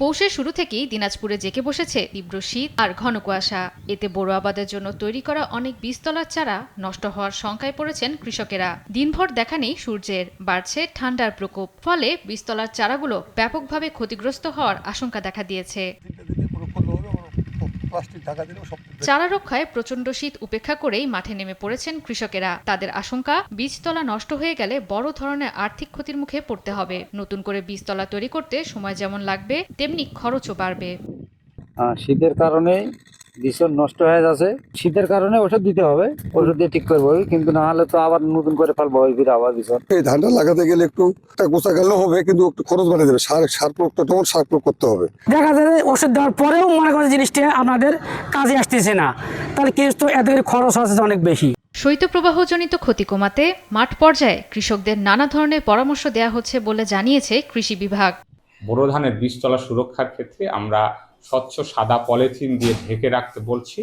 পৌষের শুরু থেকেই দিনাজপুরে জেঁকে বসেছে তীব্র শীত আর ঘন কুয়াশা। এতে বোরো আবাদের জন্য তৈরি করা অনেক বীজতলার চারা নষ্ট হওয়ার শঙ্কায় পড়েছেন কৃষকেরা। দিনভর দেখা নেই সূর্যের, বাড়ছে ঠান্ডার প্রকোপ, ফলে বীজতলার চারাগুলো ব্যাপকভাবে ক্ষতিগ্রস্ত হওয়ার আশঙ্কা দেখা দিয়েছে। চারা রক্ষায় প্রচণ্ড শীত উপেক্ষা করেই মাঠে নেমে পড়েছেন কৃষকেরা। তাদের আশঙ্কা, বীজতলা নষ্ট হয়ে গেলে বড় ধরনের আর্থিক ক্ষতির মুখে পড়তে হবে। নতুন করে বীজতলা তৈরি করতে সময় যেমন লাগবে, তেমনি খরচও বাড়বে। শীতের কারণে ভীষণ নষ্ট হয়ে যাচ্ছে। শীতের কারণে ওষুধ দিতে হবে, ওষুধ দিয়ে ঠিক করবো, কিন্তু না হলে তো আবার নতুন করে ফেলবো আবার ভীষণ। এই ধানটা লাগাতে গেলে একটু গোছা গেলেও হবে, কিন্তু একটু খরচ বাড়িয়ে দেবে। সার প্রয়োগটা তখন সার প্রয়োগ করতে হবে। দেখা যায় ওষুধ দেওয়ার পরেও মনে করেন জিনিসটা আপনাদের কাজে আসতেছে না, তাহলে কিন্তু এদের খরচ হচ্ছে অনেক বেশি। শৈত্যপ্রবাহজনিত ক্ষতি কমাতে মাঠ পর্যায়ে কৃষকদের নানা ধরনের পরামর্শ দেওয়া হচ্ছে বলে জানিয়েছে কৃষি বিভাগ। বোরো ধানের বীজতলা সুরক্ষার ক্ষেত্রে আমরা স্বচ্ছ সাদা পলিথিন দিয়ে ঢেকে রাখতে বলছি।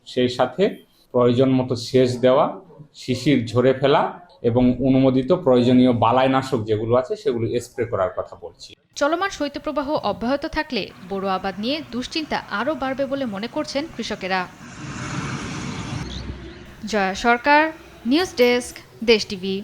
সেই সাথে প্রয়োজন মতো সেচ দেওয়া, শিশির ঝরে ফেলা এবং অনুমোদিত প্রয়োজনীয় বালাইনাশক যেগুলো আছে সেগুলো স্প্রে করার কথা বলছি। চলমান শৈত্যপ্রবাহ অব্যাহত থাকলে বোরো আবাদ নিয়ে দুশ্চিন্তা আরও বাড়বে বলে মনে করছেন কৃষকেরা। জয়া সরকার, নিউজ ডেস্ক, দেশ টিভি।